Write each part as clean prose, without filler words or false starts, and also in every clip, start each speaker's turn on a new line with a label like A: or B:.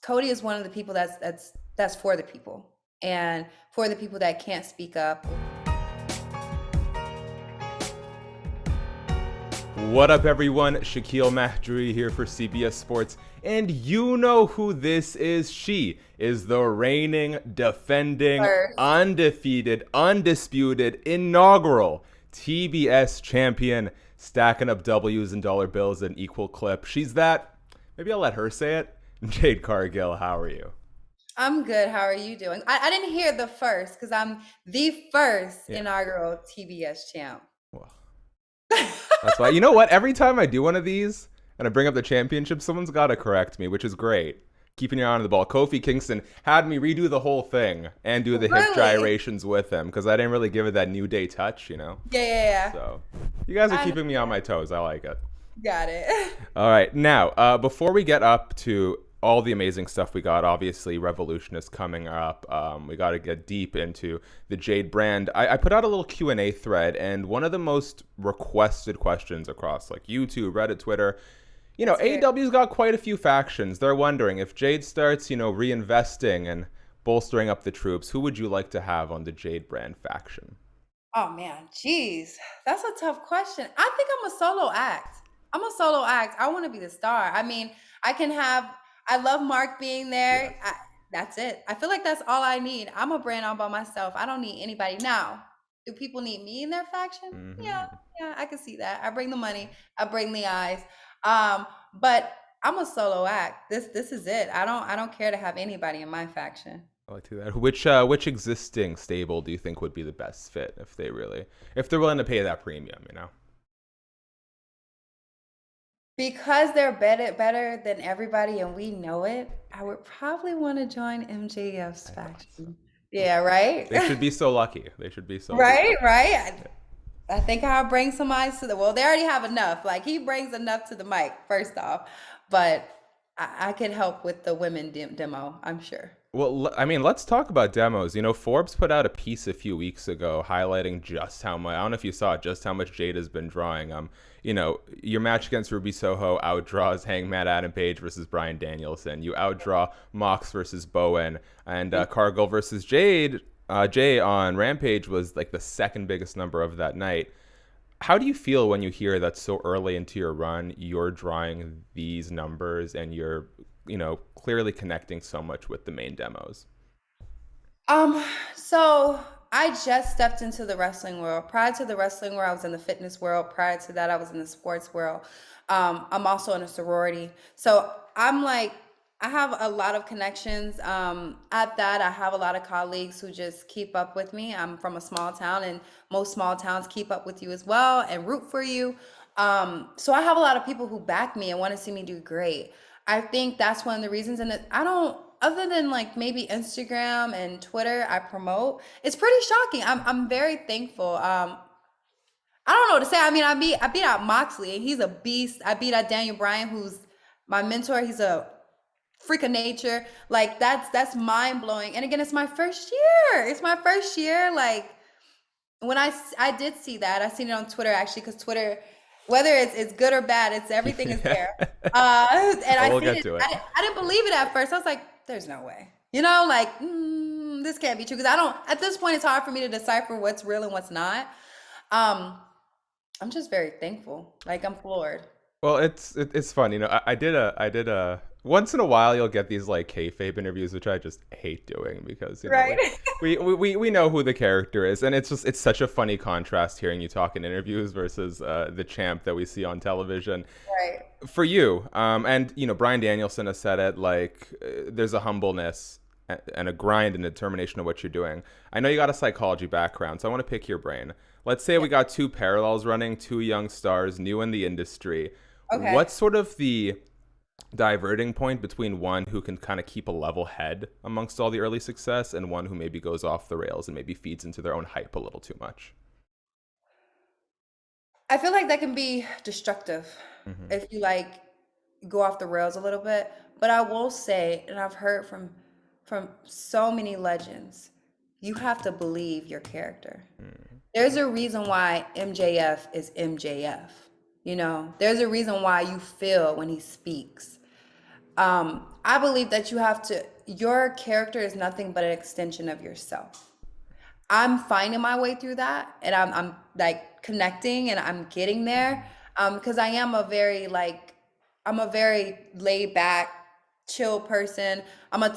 A: Cody is one of the people that's for the people and for the people that can't speak up.
B: What up, everyone? Shakiel Mahjouri here for CBS Sports, and you know who this is. She is the reigning, defending, undefeated, undisputed, inaugural TBS champion, stacking up W's and dollar bills in equal clip. She's that. Maybe I'll let her say it. Jade Cargill, how are you?
A: I'm good. How are you doing? I didn't hear the first because I'm the first inaugural TBS champ.
B: Well, that's why. You know what? Every time I do one of these and I bring up the championship, someone's got to correct me, which is great. Keeping your eye on the ball. Kofi Kingston had me redo the whole thing and do the hip gyrations with him because I didn't really give it that New Day touch, you know?
A: Yeah.
B: So you guys are keeping me on my toes. I like it.
A: Got it.
B: All right. Now, before we get up to all the amazing stuff we got, obviously Revolution is coming up. We got to get deep into the Jade brand. I put out a little Q&A thread, and one of the most requested questions across like YouTube, Reddit, Twitter, AEW's got quite a few factions. They're wondering if Jade starts, reinvesting and bolstering up the troops, who would you like to have on the Jade brand faction?
A: Oh man, geez, that's a tough question. I think I'm a solo act. I want to be the star. I mean, I love Mark being there.
B: Yeah.
A: That's it. I feel like that's all I need. I'm a brand all by myself. I don't need anybody. Now, do people need me in their faction?
B: Mm-hmm.
A: Yeah, I can see that. I bring the money. I bring the eyes. But I'm a solo act. This is it. I don't care to have anybody in my faction.
B: I like to do that. Which existing stable do you think would be the best fit if they're willing to pay that premium,
A: Because they're better than everybody and we know it, I would probably want to join MJF's faction. Yeah, right?
B: They should be so lucky. They should be so
A: right, lucky. Right? I think I'll bring some eyes to well, they already have enough. Like, he brings enough to the mic, first off. But I could help with the women demo, I'm sure.
B: Well, I mean, let's talk about demos. Forbes put out a piece a few weeks ago highlighting just how much, I don't know if you saw it, just how much Jade has been drawing. Your match against Ruby Soho outdraws Hangman Adam Page versus Bryan Danielson. You outdraw Mox versus Bowen, and Cargill versus Jay on Rampage was like the second biggest number of that night. How do you feel when you hear that so early into your run, you're drawing these numbers and you're clearly connecting so much with the main demos?
A: So I just stepped into the wrestling world. Prior to the wrestling world, I was in the fitness world. Prior to that, I was in the sports world. I'm also in a sorority. So I have a lot of connections. At that, I have a lot of colleagues who just keep up with me. I'm from a small town, and most small towns keep up with you as well and root for you. So I have a lot of people who back me and want to see me do great. I think that's one of the reasons. And other than like maybe Instagram and Twitter, I promote. It's pretty shocking. I'm very thankful. I don't know what to say. I mean, I beat out Moxley, and he's a beast. I beat out Daniel Bryan, who's my mentor. He's a freak of nature. Like, that's mind blowing. And again, it's my first year. Like, when I did see that, I seen it on Twitter actually, because Twitter, whether it's good or bad, everything is there. And
B: we'll get to it.
A: I didn't believe it at first. I was like, there's no way. This can't be true. Because at this point, it's hard for me to decipher what's real and what's not. I'm just very thankful. Like, I'm floored.
B: Well, it's fun. I did a once in a while you'll get these like kayfabe interviews, which I just hate doing because
A: right?
B: we know who the character is, and it's such a funny contrast hearing you talk in interviews versus the champ that we see on television.
A: Right.
B: For you, and Bryan Danielson has said it, like there's a humbleness and a grind and determination of what you're doing. I know you got a psychology background, so I want to pick your brain. Let's say we got two parallels running, two young stars, new in the industry. Okay. What's sort of the diverting point between one who can kind of keep a level head amongst all the early success and one who maybe goes off the rails and maybe feeds into their own hype a little too much?
A: I feel like that can be destructive if you go off the rails a little bit. But I will say, and I've heard from so many legends, you have to believe your character. There's a reason why MJF is MJF. There's a reason why you feel when he speaks. I believe that your character is nothing but an extension of yourself. I'm finding my way through that, and I'm like connecting and I'm getting there. Because I'm a very laid back, chill person.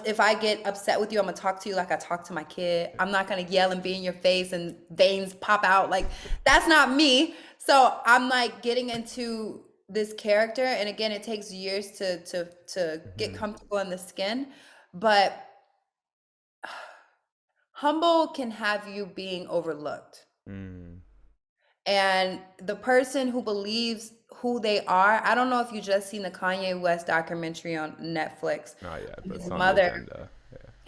A: If I get upset with you, I'm gonna talk to you like I talk to my kid. I'm not gonna yell and be in your face and veins pop out. Like that's not me. So I'm like getting into this character, and again, it takes years to get
B: Mm-hmm.
A: comfortable in the skin, but humble can have you being overlooked.
B: Mm.
A: And the person who believes who they are, I don't know if you just seen the Kanye West documentary on Netflix.
B: Not yet, but it's
A: His
B: on the
A: mother,
B: agenda.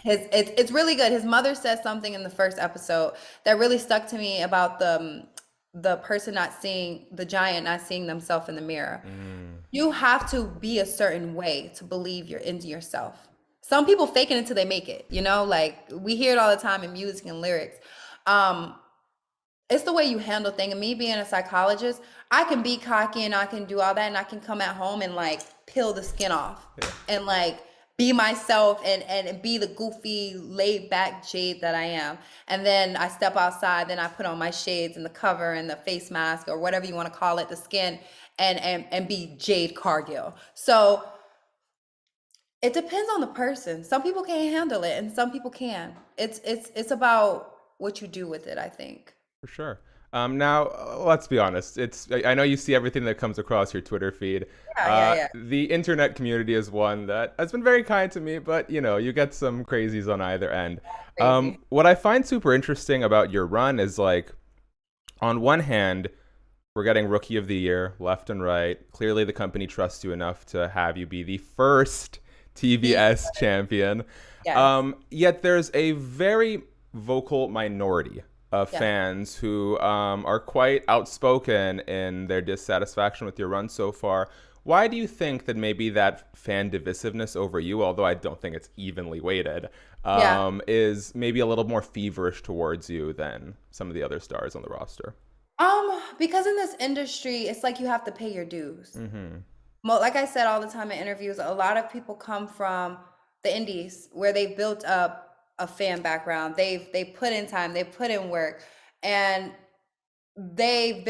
B: Yeah.
A: it's really good. His mother says something in the first episode that really stuck to me about the person not seeing the giant, not seeing themselves in the mirror.
B: Mm.
A: You have to be a certain way to believe you're into yourself. Some people fake it until they make it, like we hear it all the time in music and lyrics. Um, it's the way you handle things. And me being a psychologist, I can be cocky and I can do all that, and I can come at home and like peel the skin off
B: Yeah.
A: and like be myself and be the goofy, laid back Jade that I am. And then I step outside, then I put on my shades and the cover and the face mask or whatever you want to call it, the skin, and be Jade Cargill. So it depends on the person. Some people can't handle it and some people can. It's about what you do with it, I think.
B: For sure. Now, let's be honest. I know you see everything that comes across your Twitter feed.
A: Yeah.
B: The internet community is one that has been very kind to me, but you get some crazies on either end.
A: Crazy.
B: What I find super interesting about your run is like, on one hand, we're getting Rookie of the Year left and right. Clearly, the company trusts you enough to have you be the first TBS champion.
A: Yes.
B: Yet there's a very vocal minority of
A: Yeah.
B: fans who are quite outspoken in their dissatisfaction with your run so far. Why do you think that maybe that fan divisiveness over you, although I don't think it's evenly weighted,
A: Yeah.
B: is maybe a little more feverish towards you than some of the other stars on the roster?
A: Because in this industry, it's like you have to pay your dues.
B: Mm-hmm.
A: Like I said all the time in interviews, a lot of people come from the indies where they've built up a fan background. They put in time, they put in work, and they've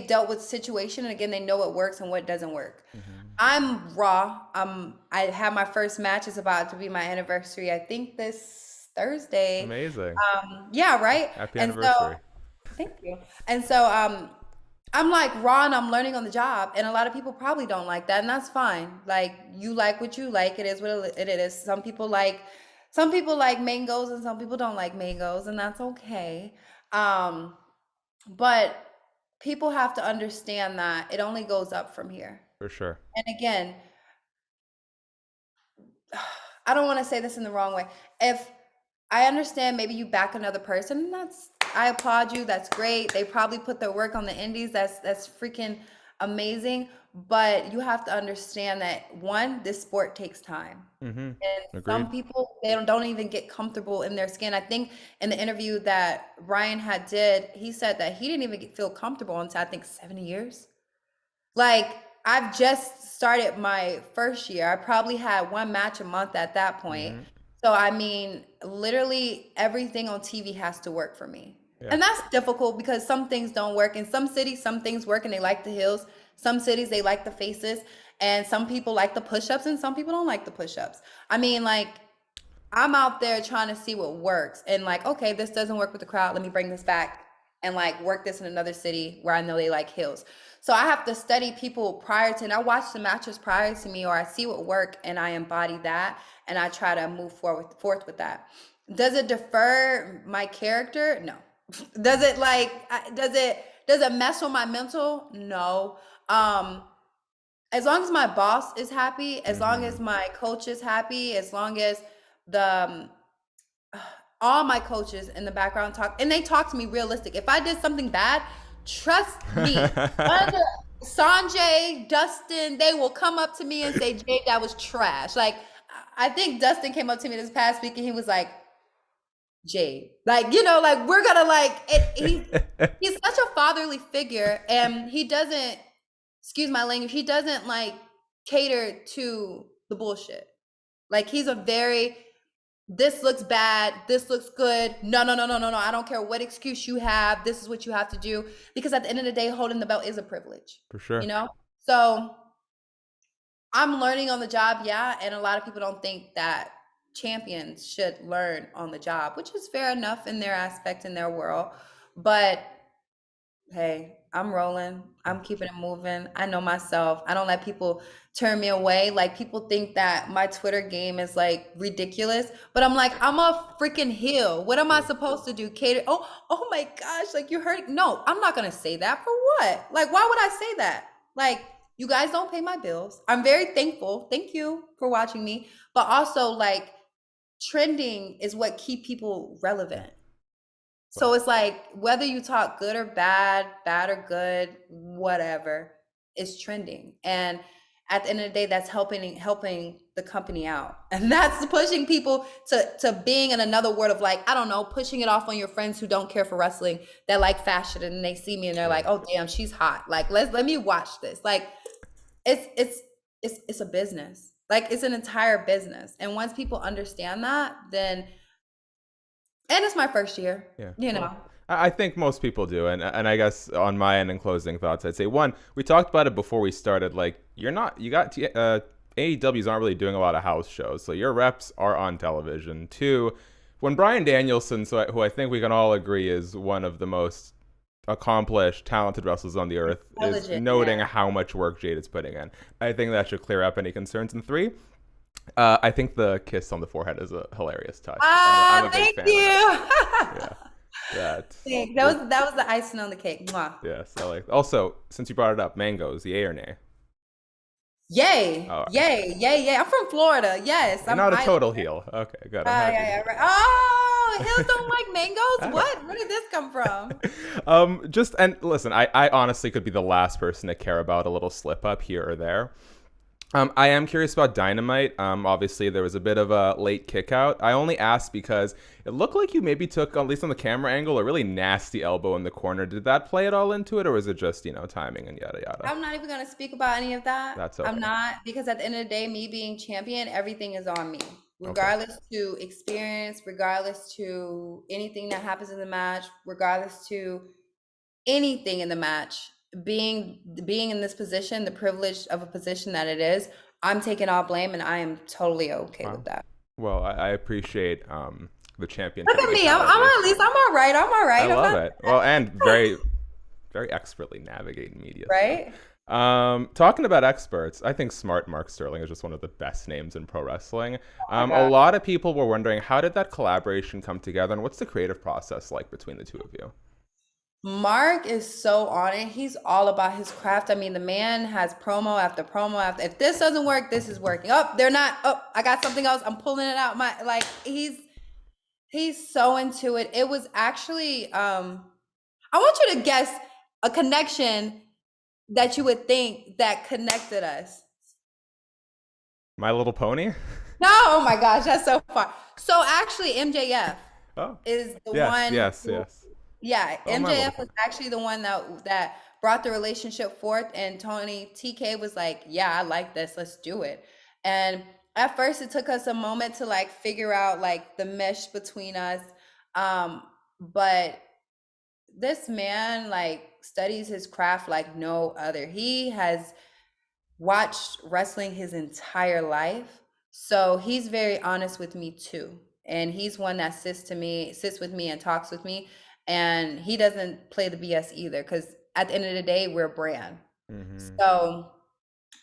A: dealt with situation, and again, they know what works and what doesn't work.
B: Mm-hmm.
A: I'm raw. I had my first match. It's about to be my anniversary, I think this Thursday.
B: Amazing.
A: Yeah, right.
B: Happy
A: And so
B: anniversary.
A: thank you. And so I'm like raw and I'm learning on the job, and a lot of people probably don't like that, and that's fine. Like you like what you like. It is what it is. Some people like mangoes and some people don't like mangoes, and that's okay. Um, but people have to understand that it only goes up from here.
B: For sure.
A: And again, I don't want to say this in the wrong way. If I understand maybe you back another person, and I applaud you. That's great. They probably put their work on the indies. That's freaking amazing. But you have to understand that one, this sport takes time.
B: Mm-hmm.
A: And
B: Agreed.
A: some people they don't even get comfortable in their skin. I think in the interview that Ryan did, he said that he didn't even feel comfortable until I think 70 years. Like I've just started my first year. I probably had one match a month at that point.
B: Mm-hmm.
A: So I mean, literally everything on TV has to work for me.
B: Yeah.
A: And that's difficult because some things don't work. In some cities, some things work and they like the heels. Some cities, they like the faces. And some people like the push-ups and some people don't like the push-ups. I mean, like, I'm out there trying to see what works. And like, okay, this doesn't work with the crowd. Let me bring this back and like work this in another city where I know they like heels. So I have to study people prior to, and I watch the matches prior to me, or I see what work and I embody that and I try to move forth with that. Does it defer my character? No. Does it does it mess with my mental? No. As long as my boss is happy, as long as
B: Mm-hmm.
A: my coach is happy, as long as the all my coaches in the background talk, and they talk to me realistic. If I did something bad, trust me, Sanjay, Dustin, they will come up to me and say, Jade, that was trash. Like, I think Dustin came up to me this past week and he was like, Jade, like, like we're gonna like it. He's such a fatherly figure, and he doesn't, excuse my language, he doesn't like cater to the bullshit. Like he's a very, this looks bad, this looks good. No, no, no, no, no, no. I don't care what excuse you have. This is what you have to do. Because at the end of the day, holding the belt is a privilege.
B: For sure.
A: You know? So I'm learning on the job, yeah. And a lot of people don't think that champions should learn on the job, which is fair enough in their aspect, in their world. But hey, I'm rolling. I'm keeping it moving. I know myself. I don't let people turn me away. Like people think that my Twitter game is like ridiculous, but I'm like, I'm a freaking heel. What am I supposed to do? Cater? Oh my gosh! Like you heard? No, I'm not gonna say that. For what? Like, why would I say that? Like, you guys don't pay my bills. I'm very thankful. Thank you for watching me. But also, like, trending is what keep people relevant. So it's like whether you talk good or bad, bad or good, whatever, it's trending. And at the end of the day, that's helping the company out. And that's pushing people to being in another word of like, I don't know, pushing it off on your friends who don't care for wrestling, that like fashion and they see me and they're like, oh damn, she's hot. Like let me watch this. Like it's a business. Like it's an entire business. And once people understand that, then and it's my first year,
B: Yeah.
A: you know.
B: Well, I think most people do, and I guess on my end, in closing thoughts, I'd say one, we talked about it before we started. Like AEW's aren't really doing a lot of house shows, so your reps are on television. Two, when Bryan Danielson, who I think we can all agree is one of the most accomplished, talented wrestlers on the earth, is noting how much work Jade is putting in, I think that should clear up any concerns. And three, I think the kiss on the forehead is a hilarious touch. I'm a big fan
A: you.
B: Yeah, that
A: was the icing on the cake. Mwah.
B: Yes, I like. Also, since you brought it up, mangoes, yay or nay?
A: Yay! Oh, yay! Yay! Yay! I'm from Florida. Yes,
B: I'm not a total heel. Okay, good.
A: Yeah, right. Oh, heels don't like mangoes. What? Where did this come from?
B: And listen, I honestly could be the last person to care about a little slip up here or there. I am curious about Dynamite. Obviously, there was a bit of a late kick out. I only asked because it looked like you maybe took, at least on the camera angle, a really nasty elbow in the corner. Did that play it all into it, or was it just, timing and yada yada?
A: I'm not even going to speak about any of that.
B: That's okay.
A: I'm not, because at the end of the day, me being champion, everything is on me. Regardless to experience, regardless to anything that happens in the match, regardless to anything in the match. Being in this position, the privilege of a position that it is, I'm taking all blame, and I am totally okay with that.
B: Well, I appreciate the championship.
A: Look at me, I'm at least I'm all right.
B: I love it. Well, and very, very expertly navigating media.
A: Right.
B: Talking about experts, I think Smart Mark Sterling is just one of the best names in pro wrestling. A lot of people were wondering, how did that collaboration come together, and what's the creative process like between the two of you?
A: Mark is so on it. He's all about his craft. I mean, the man has promo after promo after. If this doesn't work, this is working. Oh, they're not. Oh, I got something else. I'm pulling it out. He's so into it. It was actually I want you to guess a connection that you would think that connected us.
B: My Little Pony?
A: No, oh my gosh, that's so far. So actually MJF is the one.
B: Yes.
A: Yeah, MJF was actually the one that brought the relationship forth, and Tony TK was like, yeah, I like this, let's do it. And at first it took us a moment to like figure out like the mesh between us. But this man like studies his craft like no other. He has watched wrestling his entire life. So he's very honest with me too. And he's one that sits with me and talks with me. And he doesn't play the BS either, because at the end of the day, we're a brand. Mm-hmm. So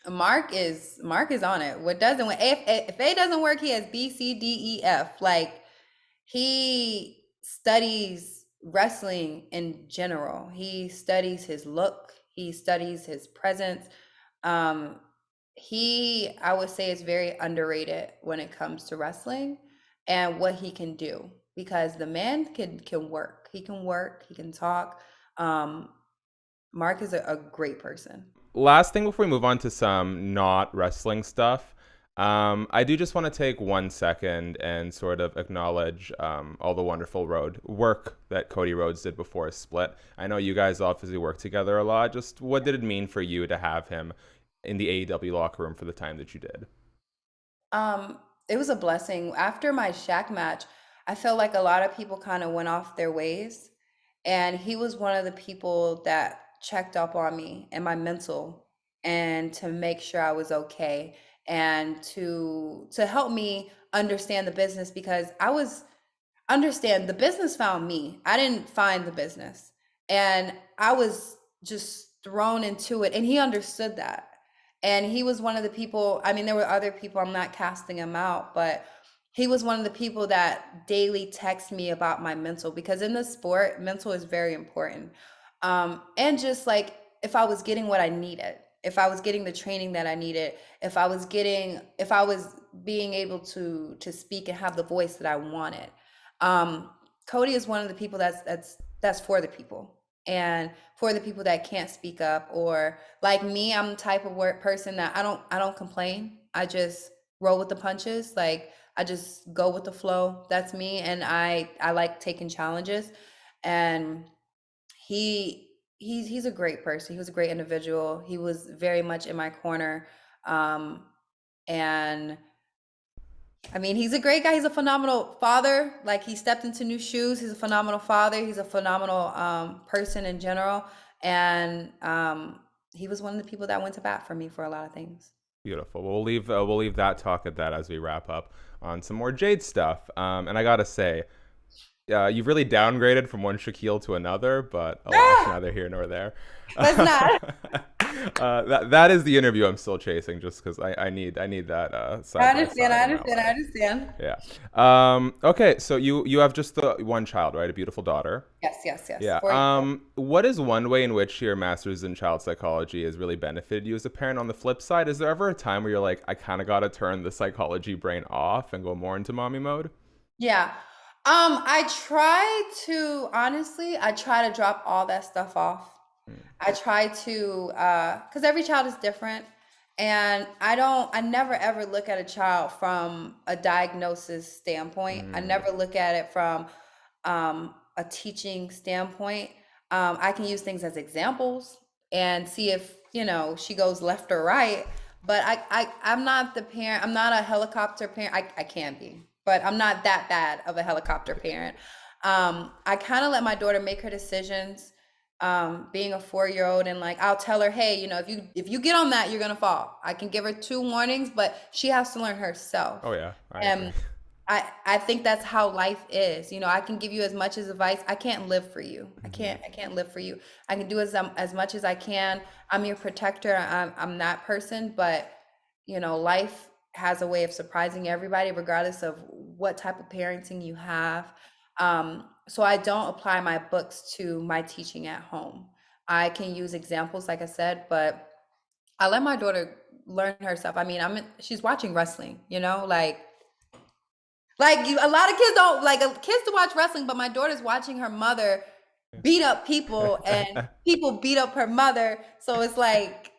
A: Mark is on it. If A doesn't work, he has B, C, D, E, F. Like he studies wrestling in general. He studies his look. He studies his presence. He, I would say, is very underrated when it comes to wrestling and what he can do, because the man can work. He can work. He can talk. Mark is a great person.
B: Last thing before we move on to some not wrestling stuff, I do just want to take 1 second and sort of acknowledge all the wonderful work that Cody Rhodes did before his split. I know you guys obviously work together a lot. Just what did it mean for you to have him in the AEW locker room for the time that you did?
A: Um, it was a blessing. After my Shaq match, I felt like a lot of people kind of went off their ways, and he was one of the people that checked up on me and my mental, and to make sure I was okay, and to help me understand the business, because I was understand the business found me. I didn't find the business. And I was just thrown into it. And he understood that. And he was one of the people, I mean, there were other people, I'm not casting him out, but he was one of the people that daily text me about my mental, because in the sport, mental is very important. And just like if I was getting what I needed, if I was getting the training that I needed, if I was being able to speak and have the voice that I wanted. um, Cody is one of the people that's for the people, and for the people that can't speak up, or like me, I'm the type of work person that I don't complain. I just roll with the punches. Like I just go with the flow. That's me, and I like taking challenges. And he's a great person. He was a great individual. He was very much in my corner. Um, and I mean, he's a great guy. He's a phenomenal father. Like he stepped into new shoes. He's a phenomenal father. He's a phenomenal person in general. And he was one of the people that went to bat for me for a lot of things.
B: Beautiful. We'll leave that talk at that as we wrap up on some more Jade stuff. And I gotta say, you've really downgraded from one Shakiel to another, but alas, neither here nor there.
A: Let's not.
B: That is the interview I'm still chasing, just because I need that. Side
A: I
B: by
A: understand.
B: side
A: I
B: in my
A: understand. I
B: life.
A: understand.
B: Yeah. Okay. So you have just the one child, right? A beautiful daughter.
A: Yes, yes, yes.
B: Yeah. What is one way in which your master's in child psychology has really benefited you as a parent? On the flip side, is there ever a time where you're like, I kind of got to turn the psychology brain off and go more into mommy mode?
A: Yeah. I try to drop all that stuff off. I try to, because every child is different. And I never ever look at a child from a diagnosis standpoint. I
B: Mm,
A: never look at it from a teaching standpoint. I can use things as examples and see if, she goes left or right. But I'm not the parent. I'm not a helicopter parent. I can be, but I'm not that bad of a helicopter parent. I kind of let my daughter make her decisions. Being a 4-year old, and like I'll tell her, hey, if you get on that, you're gonna fall. I can give her 2 warnings, but she has to learn herself.
B: oh yeah, I agree.
A: And I think that's how life is. I can give you as much as advice. I can't live for you.
B: Hmm.
A: I can't live for you. I can do as much as I can. I'm your protector. I'm that person, but life has a way of surprising everybody, regardless of what type of parenting you have. So I don't apply my books to my teaching at home. I can use examples, like I said, but I let my daughter learn herself. I mean, she's watching wrestling, a lot of kids don't like kids to watch wrestling, but my daughter's watching her mother beat up people, and people beat up her mother. So it's like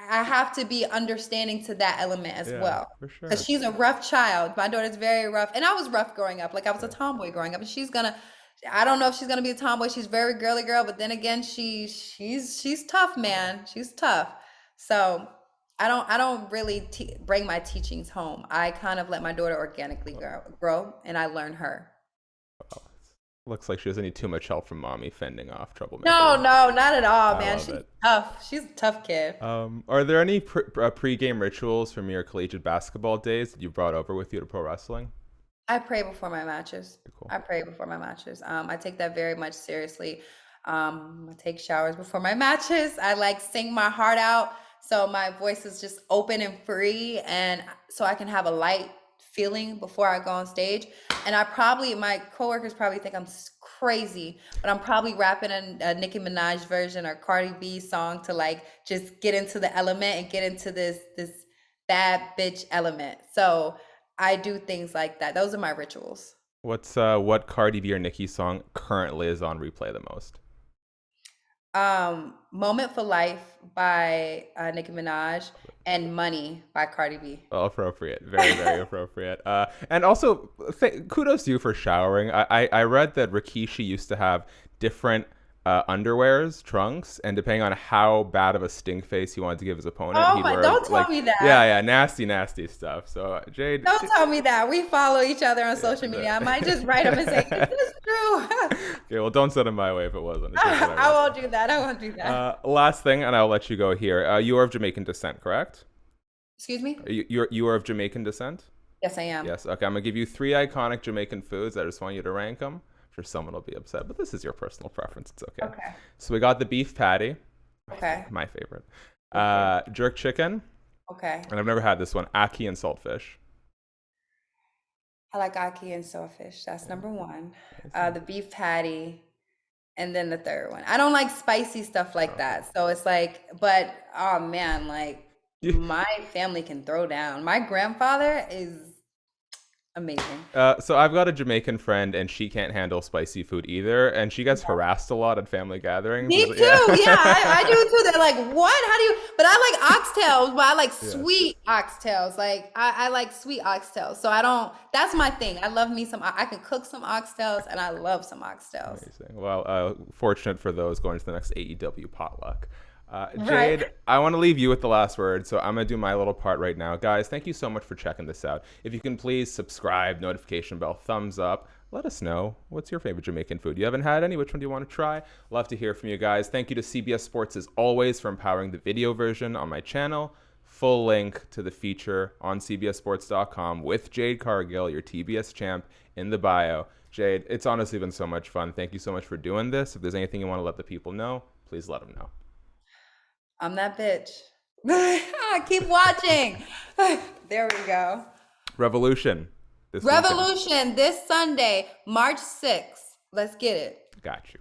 A: I have to be understanding to that element as
B: Yeah,
A: well.
B: for
A: Because
B: sure.
A: she's a rough child. My daughter's very rough. And I was rough growing up. Like I was a
B: Yeah.
A: tomboy growing up. And I don't know if she's gonna be a tomboy. She's very girly girl, but then again, she's tough, man. She's tough. So I don't really bring my teachings home. I kind of let my daughter organically grow, and I learn her.
B: Looks like she doesn't need too much help from mommy fending off
A: No,
B: troublemakers.
A: no, not at all,
B: I
A: man.
B: love
A: She's
B: it.
A: tough. She's a tough kid.
B: Are there any pre-game rituals from your collegiate basketball days that you brought over with you to pro wrestling?
A: I pray before my matches.
B: Cool.
A: I pray before my matches. I take that very much seriously. I take showers before my matches. I like sing my heart out, so my voice is just open and free, and so I can have a light feeling before I go on stage. And my coworkers probably think I'm crazy, but I'm probably rapping a Nicki Minaj version or Cardi B song to like just get into the element and get into this bad bitch element. So I do things like that. Those are my rituals.
B: What Cardi B or Nicki song currently is on replay the most?
A: Moment for Life by Nicki Minaj, and Money by Cardi B.
B: Well, appropriate, very very appropriate. And also, kudos to you for showering. I read that Rikishi used to have different underwears, trunks, and depending on how bad of a stink face he wanted to give his opponent,
A: Oh
B: he'd
A: my!
B: wear
A: Don't tell me that.
B: yeah, nasty stuff. So Jade,
A: Don't tell me that. We follow each other on social media. I might just write him and say, "Is this true?"
B: okay, well, don't send him my way if it wasn't.
A: I won't do that. I won't do that.
B: Last thing, and I'll let you go here. You are of Jamaican descent, correct?
A: Excuse me?
B: You are of Jamaican descent?
A: Yes, I am.
B: Yes. Okay, I'm gonna give you 3 iconic Jamaican foods. I just want you to rank them. I'm sure someone will be upset, but this is your personal preference. It's okay.
A: Okay.
B: So we got the beef patty.
A: Okay.
B: My favorite. Jerk chicken.
A: Okay.
B: And I've never had this one. Ackee and saltfish.
A: I like ackee and saltfish. That's number 1. The beef patty, and then the third one. I don't like spicy stuff like that. So it's like, but oh man, like my family can throw down. My grandfather is amazing.
B: So I've got a Jamaican friend, and she can't handle spicy food either, and she gets harassed a lot at family gatherings.
A: Me too. Yeah, I do too. They're like, "What? How do you?" But I like oxtails, but I like sweet oxtails. Like I like sweet oxtails. So I don't. That's my thing. I love me some. I can cook some oxtails, and I love some oxtails.
B: Amazing. Well, fortunate for those going to the next AEW potluck. Jade,
A: Right.
B: I want to leave you with the last word, so I'm going to do my little part right now. Guys, thank you so much for checking this out. If you can please subscribe, notification bell, thumbs up. Let us know, what's your favorite Jamaican food? You haven't had any? Which one do you want to try? Love to hear from you guys. Thank you to CBS Sports, as always, for empowering the video version on my channel. Full link to the feature on cbssports.com with Jade Cargill, your TBS champ, in the bio. Jade, it's honestly been so much fun. Thank you so much for doing this. If there's anything you want to let the people know, please let them know.
A: I'm that bitch. Keep watching. There we go.
B: Revolution.
A: Revolution this Sunday, March 6th. Let's get it.
B: Got you.